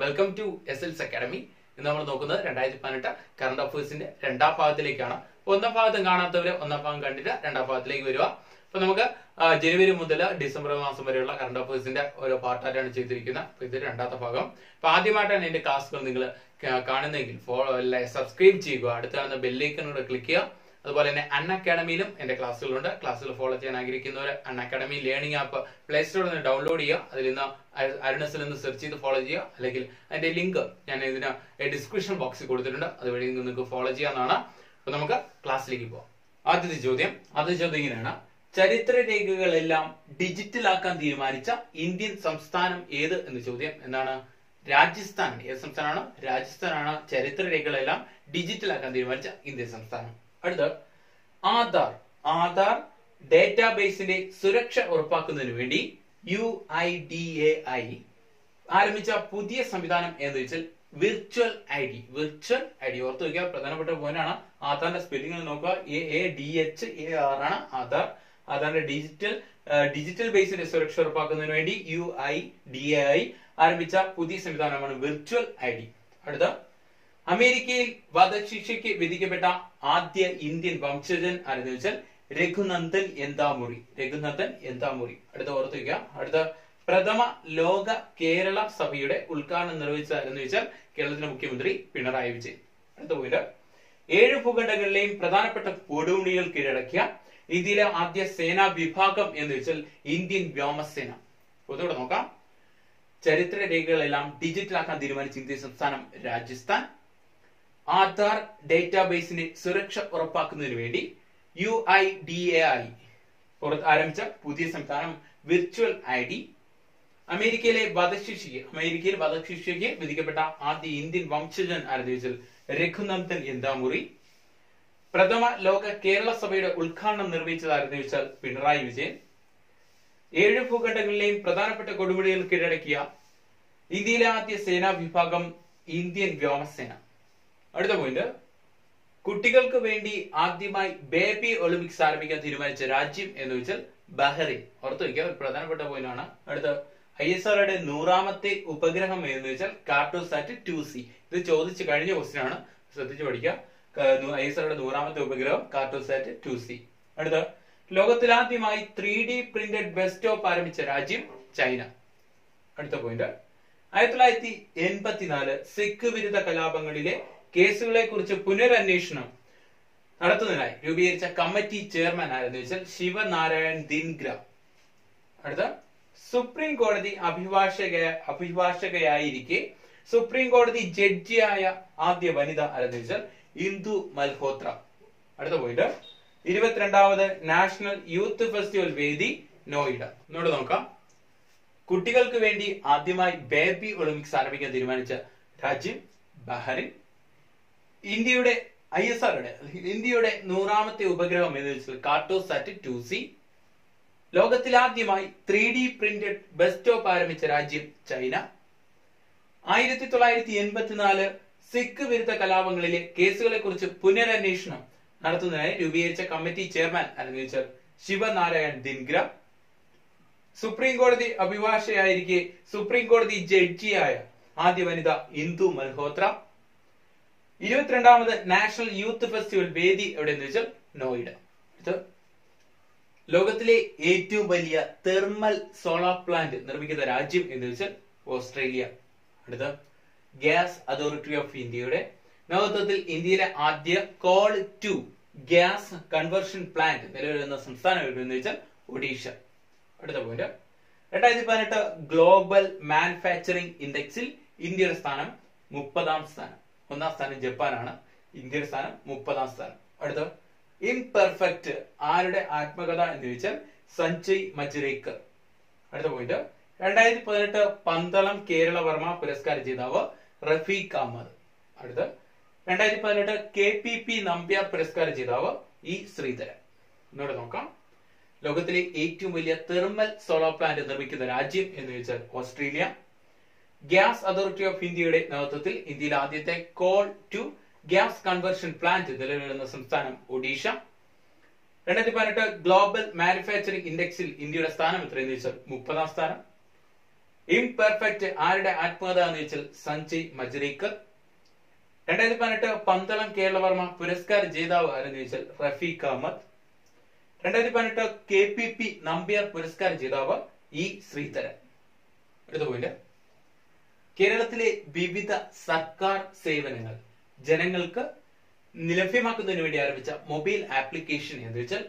Welcome to SLS academy. ഇന്ന് നമ്മൾ നോക്കുന്നത് 2018 കറണ്ട് അഫയേഴ്സിന്റെ രണ്ടാം ഭാഗത്തിലേക്കാണ്. ഒന്നാം ഭാഗത്തും കാണാത്തവര് ഒന്നാം ഭാഗം കണ്ടിട്ട് രണ്ടാം ഭാഗത്തിലേക്ക് വരിക. അപ്പൊ നമുക്ക് ജനുവരി മുതൽ ഡിസംബർ മാസം വരെയുള്ള കറണ്ട് അഫയേഴ്സിന്റെ ഓരോ പാർട്ടായിട്ടാണ് ചെയ്തിരിക്കുന്നത്. അപ്പൊ ഇത് രണ്ടാമത്തെ ഭാഗം. അപ്പൊ ആദ്യമായിട്ടാണ് എന്റെ ക്ലാസ്സുകൾ നിങ്ങൾ കാണുന്നതെങ്കിൽ സബ്സ്ക്രൈബ് ചെയ്യുക, അടുത്ത കാണുന്ന ബെല്ലൈക്കനോട് ക്ലിക്ക് ചെയ്യുക. അതുപോലെ തന്നെ അൺഅക്കാഡമിയിലും എന്റെ ക്ലാസ്സുകളുണ്ട്. ക്ലാസ്സുകൾ ഫോളോ ചെയ്യാൻ ആഗ്രഹിക്കുന്നവർ അൺഅക്കാഡമി ലേണിംഗ് ആപ്പ് പ്ലേ സ്റ്റോറിൽ നിന്ന് ഡൗൺലോഡ് ചെയ്യുക. അതിൽ നിന്ന് അരുണസിൽ നിന്ന് സെർച്ച് ചെയ്ത് ഫോളോ ചെയ്യുക. അല്ലെങ്കിൽ അതിന്റെ ലിങ്ക് ഞാൻ ഇതിന് ഡിസ്ക്രിപ്ഷൻ ബോക്സിൽ കൊടുത്തിട്ടുണ്ട്, അതുവഴി നിങ്ങൾക്ക് ഫോളോ ചെയ്യാവുന്നതാണ്. അപ്പൊ നമുക്ക് ക്ലാസ്സിലേക്ക് പോകാം. ആദ്യത്തെ ചോദ്യം ഇങ്ങനെയാണ്: ചരിത്ര രേഖകളെല്ലാം ഡിജിറ്റൽ ആക്കാൻ തീരുമാനിച്ച ഇന്ത്യൻ സംസ്ഥാനം ഏത് എന്ന ചോദ്യം. എന്താണ്? രാജസ്ഥാൻ. ഏത് സംസ്ഥാനമാണ്? രാജസ്ഥാനാണ് ചരിത്ര രേഖകളെല്ലാം ഡിജിറ്റൽ ആക്കാൻ തീരുമാനിച്ച ഇന്ത്യൻ സംസ്ഥാനം. അടുത്ത ആധാർ ഡേറ്റാബേസിന്റെ സുരക്ഷ ഉറപ്പാക്കുന്നതിന് വേണ്ടി UIDAI ആരംഭിച്ച പുതിയ സംവിധാനം എന്ന് വെച്ചാൽ വിർച്വൽ ഐ ഡി. ഓർത്തു വയ്ക്കുക, പ്രധാനപ്പെട്ട പോയിന്റ് ആണ്. ആധാറിന്റെ സ്പെല്ലിംഗ് നോക്കുക, AADHAR ആണ് ആധാർ. ആധാറിന്റെ ഡിജിറ്റൽ ബേസിന്റെ സുരക്ഷ ഉറപ്പാക്കുന്നതിന് വേണ്ടി UIDAI ആരംഭിച്ച പുതിയ സംവിധാനമാണ് വിർച്വൽ ഐ ഡി. അടുത്ത അമേരിക്കയിൽ വധശിക്ഷയ്ക്ക് വിധിക്കപ്പെട്ട ആദ്യ ഇന്ത്യൻ വംശജൻ ആരെന്ന് വെച്ചാൽ രഘുനന്ദൻ യന്താമുറി. അടുത്ത ഓർത്തു വയ്ക്കുക. അടുത്ത പ്രഥമ ലോക കേരള സഭയുടെ ഉദ്ഘാടനം നിർവഹിച്ചത് ആരെന്ന് വെച്ചാൽ കേരളത്തിലെ മുഖ്യമന്ത്രി പിണറായി വിജയൻ. അടുത്ത പോയിന്റ്: 7 ഭൂഖണ്ഡങ്ങളിലെയും പ്രധാനപ്പെട്ട കൊടുമുടികൾ കീഴടക്കിയ ഇന്ത്യയിലെ ആദ്യ സേനാ വിഭാഗം എന്ന് വെച്ചാൽ ഇന്ത്യൻ വ്യോമസേന. ഒന്നുകൂടെ നോക്കാം. ചരിത്ര രേഖകളെല്ലാം ഡിജിറ്റൽ ആക്കാൻ തീരുമാനിച്ച ഇന്ത്യൻ സംസ്ഥാനം രാജസ്ഥാൻ. ആധാർ ഡേറ്റാബേസിന്റെ സുരക്ഷ ഉറപ്പാക്കുന്നതിന് വേണ്ടി UIDAI ആരംഭിച്ച പുതിയ സംവിധാനം വിർച്വൽ ഐ ഡി. അമേരിക്കയിൽ വധശിക്ഷയ്ക്ക് വിധിക്കപ്പെട്ട ആദ്യ ഇന്ത്യൻ വംശജൻ ആരെന്ന് ചോദിച്ചാൽ രഘുനന്ദൻ യന്താമുറി. പ്രഥമ ലോക കേരള സഭയുടെ ഉദ്ഘാടനം നിർവഹിച്ചത് ആരെന്ന് ചോദിച്ചാൽ പിണറായി വിജയൻ. 7 ഭൂഖണ്ഡങ്ങളിലെയും പ്രധാനപ്പെട്ട കൊടുമുടികൾ കീഴടക്കിയ ഇന്ത്യയിലെ ആദ്യ സേനാ വിഭാഗം ഇന്ത്യൻ വ്യോമസേന. അടുത്ത പോയിന്റ്: കുട്ടികൾക്ക് വേണ്ടി ആദ്യമായി ബേബി ഒളിമ്പിക്സ് ആരംഭിക്കാൻ തീരുമാനിച്ച രാജ്യം എന്ന് വെച്ചാൽ ബഹ്റൈൻ. ഓർത്തു വയ്ക്കുക, ഒരു പ്രധാനപ്പെട്ട പോയിന്റ് ആണ്. അടുത്ത ISROയുടെ 100ാമത്തെ ഉപഗ്രഹം എന്ന് വെച്ചാൽ കാർട്ടോസാറ്റ് 2C. ഇത് ചോദിച്ചു കഴിഞ്ഞ ക്വസ്റ്റ്യൻ ആണ്, ശ്രദ്ധിച്ചു പഠിക്കുക. ISROയുടെ 100ാമത്തെ ഉപഗ്രഹം കാർട്ടോസാറ്റ് 2C. അടുത്ത ലോകത്തിലാദ്യമായി 3D പ്രിന്റഡ് ബസ് സ്റ്റോപ്പ് ആരംഭിച്ച രാജ്യം ചൈന. അടുത്ത പോയിന്റ്: 1984 സിഖ് വിരുദ്ധ കലാപങ്ങളിലെ കേസുകളെ കുറിച്ച് പുനരന്വേഷണം നടത്തുന്നതിനായി രൂപീകരിച്ച കമ്മിറ്റി ചെയർമാൻ ആരെന്ന് വെച്ചാൽ ശിവനാരായൺ ദിൻഗ്ര. അടുത്ത സുപ്രീം കോടതി അഭിഭാഷകയായിരിക്കെ സുപ്രീം കോടതി ജഡ്ജിയായ ആദ്യ വനിത ആരെന്ന് വെച്ചാൽ ഇന്ദു മൽഹോത്ര. അടുത്ത പോയിന്റ്: 22ാമത് നാഷണൽ യൂത്ത് ഫെസ്റ്റിവൽ വേദി നോയിഡ. ഇങ്ങോട്ട് നോക്കാം. കുട്ടികൾക്ക് വേണ്ടി ആദ്യമായി ബേബി ഒളിമ്പിക്സ് ആരംഭിക്കാൻ തീരുമാനിച്ച രാജ്യം ബഹ്റൈൻ. ഇന്ത്യയുടെ 100ാമത്തെ ഉപഗ്രഹം എന്ന് വെച്ചാൽ Cartosat 2C. ലോകത്തിലാദ്യമായി 3D printed bus stop ആരംഭിച്ച രാജ്യം ചൈന. 1984 സിഖ് വിരുദ്ധ കലാപങ്ങളിലെ കേസുകളെ കുറിച്ച് പുനരന്വേഷണം നടത്തുന്നതിനായി രൂപീകരിച്ച കമ്മിറ്റി ചെയർമാൻ ആരെന്ന് വെച്ചാൽ ശിവനാരായൺ ദിൻഗ്ര. സുപ്രീം കോടതി അഭിഭാഷകയായിരിക്കെ സുപ്രീം കോടതി ജഡ്ജിയായ ആദ്യ വനിത ഇന്ദു മൽഹോത്ര. 22ാമത് നാഷണൽ യൂത്ത് ഫെസ്റ്റിവൽ വേദി എവിടെയെന്ന് വെച്ചാൽ നോയിഡ. ലോകത്തിലെ ഏറ്റവും വലിയ തെർമൽ സോളാർ പ്ലാന്റ് നിർമ്മിക്കുന്ന രാജ്യം എന്ന് വെച്ചാൽ ഓസ്ട്രേലിയ. അടുത്ത ഗ്യാസ് അതോറിറ്റി ഓഫ് ഇന്ത്യയുടെ നേതൃത്വത്തിൽ ഇന്ത്യയിലെ ആദ്യ coal to gas conversion plant നിലവിൽ വരുന്ന സംസ്ഥാനം എന്ന് വെച്ചാൽ ഒഡീഷ. അടുത്ത പോയിന്റ്: 2018 ഗ്ലോബൽ മാനുഫാക്ചറിംഗ് ഇൻഡെക്സിൽ ഇന്ത്യയുടെ സ്ഥാനം 30ാം സ്ഥാനം. 1ാം സ്ഥാനം ജപ്പാനാണ്, ഇന്ത്യയുടെ സ്ഥാനം 30ാം സ്ഥാനം. അടുത്ത ഇംപെർഫെക്റ്റ് ആരുടെ ആത്മകഥ എന്ന് ചോദിച്ചാൽ സഞ്ജയ് മജ്രേക്കർ. അടുത്ത പോയിന്റ്: 2018 പന്തളം കേരള വർമ്മ പുരസ്കാര ജേതാവ് റഫീഖ് അഹമ്മദ്. അടുത്ത 2018 KPP നമ്പ്യാർ പുരസ്കാര ജേതാവ് E ശ്രീധരൻ. ഇന്നോടെ നോക്കാം. ലോകത്തിലെ ഏറ്റവും വലിയ തെർമൽ സോളാർ പ്ലാന്റ് നിർമ്മിക്കുന്ന രാജ്യം എന്ന് വെച്ചാൽ ഓസ്ട്രേലിയ. ഗ്യാസ് അതോറിറ്റി ഓഫ് ഇന്ത്യയുടെ നേതൃത്വത്തിൽ ഇന്ത്യയിലെ ആദ്യത്തെ coal to gas conversion plant നിലവിൽ വരുന്ന സംസ്ഥാനം ഒഡീഷ. 2018 ഗ്ലോബൽ മാനുഫാക്ചറിംഗ് ഇൻഡെക്സിൽ ഇന്ത്യയുടെ സ്ഥാനം എത്രയെന്ന് വെച്ചാൽ 30ാം സ്ഥാനം. ഇംപെർഫെക്റ്റ് ആരുടെ ആത്മകഥ എന്ന് ചോദിച്ചാൽ സഞ്ജയ് മജ്രേക്കർ. 2018 പന്തളം കേരളവർമ്മ പുരസ്കാര ജേതാവ് ആരെന്ന് ചോദിച്ചാൽ റഫീഖ് അഹമ്മദ്. 2018 KPP നമ്പ്യാർ പുരസ്കാര ജേതാവ് ഇ ശ്രീധരൻ. അടുത്ത പോയിന്റ്, കേരളത്തിലെ വിവിധ സർക്കാർ സേവനങ്ങൾ ജനങ്ങൾക്ക് ലഭ്യമാക്കുന്നതിന് വേണ്ടി ആരംഭിച്ച മൊബൈൽ ആപ്ലിക്കേഷൻ എന്ന് വെച്ചാൽ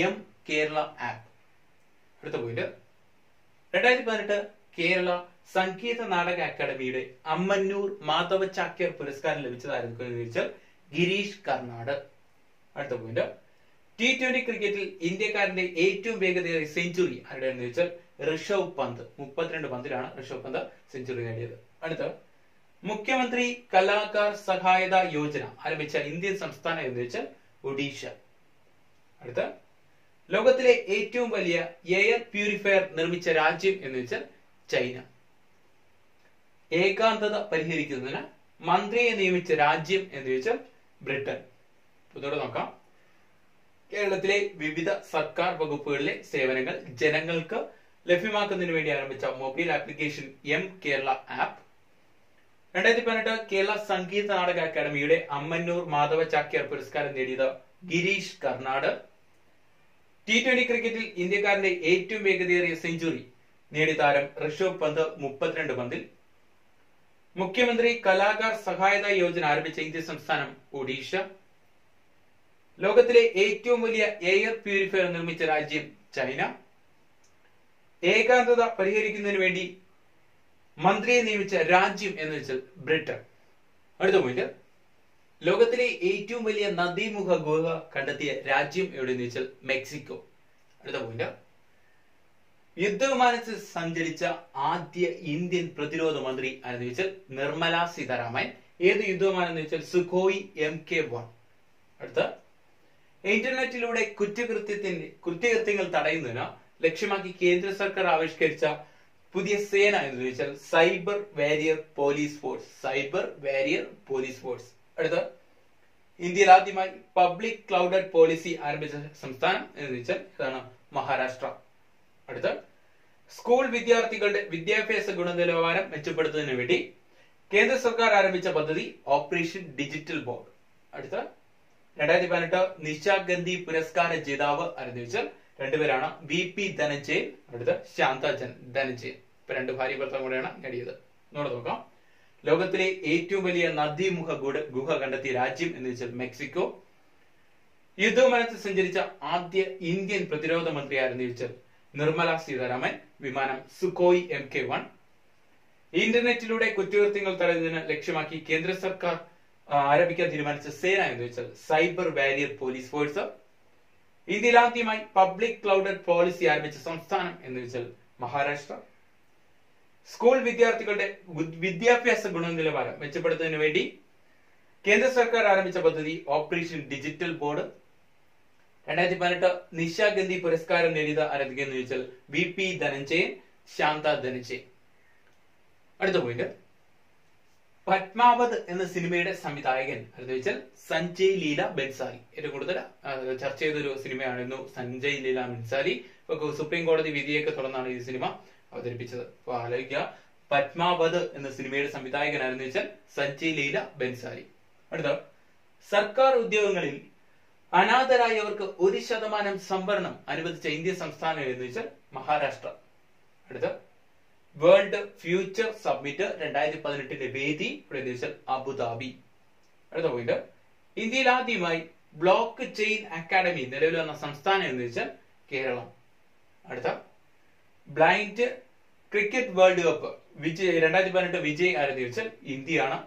എം കേരള ആപ്പ്. അടുത്ത പോയിന്റ്, 2018 കേരള സംഗീത നാടക അക്കാദമിയുടെ അമ്മന്നൂർ മാധവ ചാക്യാർ പുരസ്കാരം ലഭിച്ചതായിരുന്നു എന്ന് ചോദിച്ചാൽ ഗിരീഷ് കർണാട്. അടുത്ത പോയിന്റ്, T20 ക്രിക്കറ്റിൽ ഇന്ത്യക്കാരന്റെ ഏറ്റവും വേഗതയേറിയ സെഞ്ചുറി ആരുടെ എന്ന് ചോദിച്ചാൽ ഋഷഭ് പന്ത്. 32 പന്തിലാണ് ഋഷഭ് പന്ത് സെഞ്ചുറി നേടിയത്. അടുത്ത, മുഖ്യമന്ത്രി കലാകാർ സഹായത യോജന ആരംഭിച്ച ഇന്ത്യൻ സംസ്ഥാനം എന്ന് വെച്ചാൽ ഒഡീഷ. അടുത്ത, ലോകത്തിലെ ഏറ്റവും വലിയ എയർ പ്യൂരിഫയർ നിർമ്മിച്ച രാജ്യം എന്ന് വെച്ചാൽ ചൈന. ഏകാന്തത പരിഹരിക്കുന്നതിന് മന്ത്രിയെ നിയമിച്ച രാജ്യം എന്ന് വെച്ചാൽ ബ്രിട്ടൻ. ഇതോടെ നോക്കാം, കേരളത്തിലെ വിവിധ സർക്കാർ വകുപ്പുകളിലെ സേവനങ്ങൾ ജനങ്ങൾക്ക് ലഭ്യമാക്കുന്നതിന് വേണ്ടി ആരംഭിച്ച mobile application M Kerala app. 2018 Kerala Sangeetha Nataka അക്കാദമിയുടെ അമ്മന്നൂർ മാധവ ചാക്യാർ പുരസ്കാരം നേടിയത് ഗിരീഷ് കർണാട്. T20 ക്രിക്കറ്റിൽ ഇന്ത്യക്കാരന്റെ ഏറ്റവും വേഗതയേറിയ സെഞ്ചുറി നേടിയ താരം ഋഷഭ് പന്ത് 32 പന്തിൽ. മുഖ്യമന്ത്രി കലാകാർ സഹായത യോജന ആരംഭിച്ച ഇന്ത്യൻ സംസ്ഥാനം ഒഡീഷ. ലോകത്തിലെ ഏറ്റവും വലിയ എയർ പ്യൂരിഫയർ നിർമ്മിച്ച രാജ്യം ചൈന. ഏകാന്തത പരിഹരിക്കുന്നതിന് വേണ്ടി മന്ത്രിയെ നിയമിച്ച രാജ്യം എന്ന് വെച്ചാൽ ബ്രിട്ടൻ. അടുത്ത പോയിന്റ്, ലോകത്തിലെ ഏറ്റവും വലിയ നദീമുഖ ഗുഹ കണ്ടെത്തിയ രാജ്യം എവിടെയെന്ന് വെച്ചാൽ മെക്സിക്കോ. അടുത്ത പോയിന്റ്, യുദ്ധവിമാനത്തിൽ സഞ്ചരിച്ച ആദ്യ ഇന്ത്യൻ പ്രതിരോധ മന്ത്രി ആരെന്ന് വെച്ചാൽ നിർമ്മല സീതാരാമൻ. ഏത് യുദ്ധവിമാനം എന്ന് വെച്ചാൽ സുഖോയ് MK1. അടുത്ത, ഇന്റർനെറ്റിലൂടെ കുറ്റകൃത്യങ്ങൾ തടയുന്നതിന് ലക്ഷ്യമാക്കി കേന്ദ്ര സർക്കാർ ആവിഷ്കരിച്ച പുതിയ സേന എന്ന് ചോദിച്ചാൽ cyber warrior police force. Cyber warrior police force. അടുത്ത, ഇന്ത്യയിൽ ആദ്യമായി പബ്ലിക് ക്ലൗഡഡ് പോളിസി ആരംഭിച്ച സംസ്ഥാനം എന്ന് വെച്ചാൽ ഇതാണ് മഹാരാഷ്ട്ര. അടുത്ത, സ്കൂൾ വിദ്യാർത്ഥികളുടെ വിദ്യാഭ്യാസ ഗുണനിലവാരം മെച്ചപ്പെടുത്തുന്നതിന് വേണ്ടി കേന്ദ്ര സർക്കാർ ആരംഭിച്ച പദ്ധതി ഓപ്പറേഷൻ ഡിജിറ്റൽ ബോർഡ്. അടുത്ത, 2018 നിശാഗന്ധി പുരസ്കാര ജേതാവ് ആരെന്ന് വെച്ചാൽ രണ്ടുപേരാണ്, VP ധനഞ്ജയൻ. അടുത്ത, ശാന്ത ധനഞ്ജയൻ. ഇപ്പൊ 2 ഭാര്യ ഭർത്താവ് കൂടെയാണ് നേടിയത്. നോക്കാം, ലോകത്തിലെ ഏറ്റവും വലിയ നദീമുഖ ഗുഹ കണ്ടെത്തിയ രാജ്യം എന്ന് വെച്ചാൽ മെക്സിക്കോ. യുദ്ധവിമാനത്തിൽ സഞ്ചരിച്ച ആദ്യ ഇന്ത്യൻ പ്രതിരോധ മന്ത്രി ആരെന്ന് ചോദിച്ചാൽ നിർമ്മല സീതാരാമൻ. വിമാനം സുഖോയ് MK1. ഇന്റർനെറ്റിലൂടെ കുറ്റകൃത്യങ്ങൾ തടയുന്നതിന് ലക്ഷ്യമാക്കി കേന്ദ്ര സർക്കാർ ആരംഭിക്കാൻ തീരുമാനിച്ച സേന എന്ന് വെച്ചാൽ സൈബർ വാരിയർ പോലീസ് ഫോഴ്സ്. ഇന്ത്യയിൽ ആദ്യമായി പബ്ലിക് ക്ലൗഡഡ് പോളിസി ആരംഭിച്ച സംസ്ഥാനം എന്ന് വെച്ചാൽ മഹാരാഷ്ട്ര. സ്കൂൾ വിദ്യാർത്ഥികളുടെ വിദ്യാഭ്യാസ ഗുണനിലവാരം മെച്ചപ്പെടുത്തുന്നതിന് വേണ്ടി കേന്ദ്ര സർക്കാർ ആരംഭിച്ച പദ്ധതി ഓപ്പറേഷൻ ഡിജിറ്റൽ ബോർഡ്. 2018 നിശാഗന്ധി പുരസ്കാരം നേടിയത് ആരംഭിക്കുന്നു ചോദിച്ചാൽ VP ധനഞ്ജയൻ, ശാന്ത ധനഞ്ജയൻ. അടുത്ത പോയിന്റ്, പത്മാവത് എന്ന സിനിമയുടെ സംവിധായകൻ എന്ന് വെച്ചാൽ സഞ്ജയ് ലീല ബൻസാലി. ഏറ്റവും കൂടുതൽ ചർച്ച ചെയ്തൊരു സിനിമയായിരുന്നു സഞ്ജയ് ലീല ബൻസാലി. ഇപ്പൊ സുപ്രീം കോടതി വിധിയൊക്കെ തുടർന്നാണ് ഈ സിനിമ അവതരിപ്പിച്ചത്. അപ്പൊ ആലോചിക്കുക, പത്മാവത് എന്ന സിനിമയുടെ സംവിധായകനായിരുന്നു വെച്ചാൽ സഞ്ജയ് ലീല ബൻസാലി. അടുത്ത, സർക്കാർ ഉദ്യോഗങ്ങളിൽ അനാഥരായവർക്ക് 1% സംവരണം അനുവദിച്ച ഇന്ത്യൻ സംസ്ഥാനം എന്ന് വെച്ചാൽ മഹാരാഷ്ട്ര. അടുത്ത, വേൾഡ് ഫ്യൂച്ചർ സബ്മിറ്റ് 2018 വേദി എന്ന് വെച്ചാൽ അബുദാബി. അടുത്ത പോയിന്റ്, ഇന്ത്യയിൽ ആദ്യമായി ബ്ലോക്ക് ചെയിൻ അക്കാദമി നിലവിൽ വന്ന സംസ്ഥാനം എന്ന് വെച്ചാൽ കേരളം. അടുത്ത, blind cricket world cup 2018 Vijay ആരെന്ന് ചോദിച്ചാൽ ഇന്ത്യയാണ്.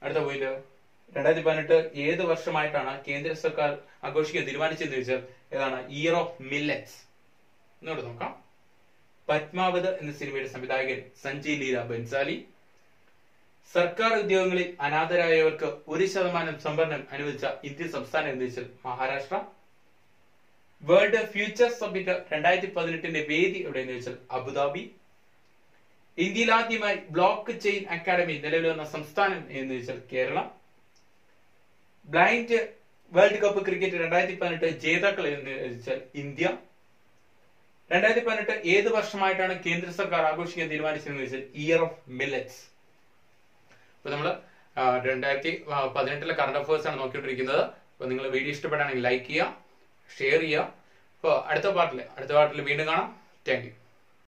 അടുത്ത പോയിന്റ്, 2018 ഏത് വർഷമായിട്ടാണ് കേന്ദ്ര സർക്കാർ ആഘോഷിക്കാൻ തീരുമാനിച്ചതെന്ന് ചോദിച്ചാൽ ഏതാണ് ഇയർ ഓഫ് മില്ലറ്റ്സ്. എന്നോട് നോക്കാം, പത്മാവത് എന്ന സിനിമയുടെ സംവിധായകൻ സഞ്ജയ് ലീല ബൻസാലി. സർക്കാർ ഉദ്യോഗങ്ങളിൽ അനാഥരായവർക്ക് 1% സംവരണം അനുവദിച്ച ഇന്ത്യൻ സംസ്ഥാനം എന്ന് വെച്ചാൽ മഹാരാഷ്ട്ര. വേൾഡ് ഫ്യൂച്ചർ സബ്മിറ്റ് 2018 വേദി എവിടെയെന്ന് വെച്ചാൽ അബുദാബി. ഇന്ത്യയിൽ ആദ്യമായി ബ്ലോക്ക് ചെയിൻ അക്കാദമി നിലവിൽ വന്ന സംസ്ഥാനം എന്ന് വെച്ചാൽ Keralam. Blind world cup cricket 2018 ജേതാക്കൾ എന്ന് വെച്ചാൽ ഇന്ത്യ. 2018 ഏത് വർഷമായിട്ടാണ് കേന്ദ്ര സർക്കാർ ആഘോഷിക്കാൻ തീരുമാനിച്ചതെന്ന് വെച്ചാൽ ഇയർ ഓഫ് മില്ലറ്റ്സ്. അപ്പൊ നമ്മള് 2018 കറണ്ട് അഫയേഴ്സ് ആണ് നോക്കിക്കൊണ്ടിരിക്കുന്നത്. അപ്പൊ നിങ്ങൾ വീഡിയോ ഇഷ്ടപ്പെടുകയാണെങ്കിൽ ലൈക്ക് ചെയ്യുക, ഷെയർ ചെയ്യുക. അപ്പോൾ അടുത്ത പാർട്ടിൽ വീണ്ടും കാണാം. Thank you.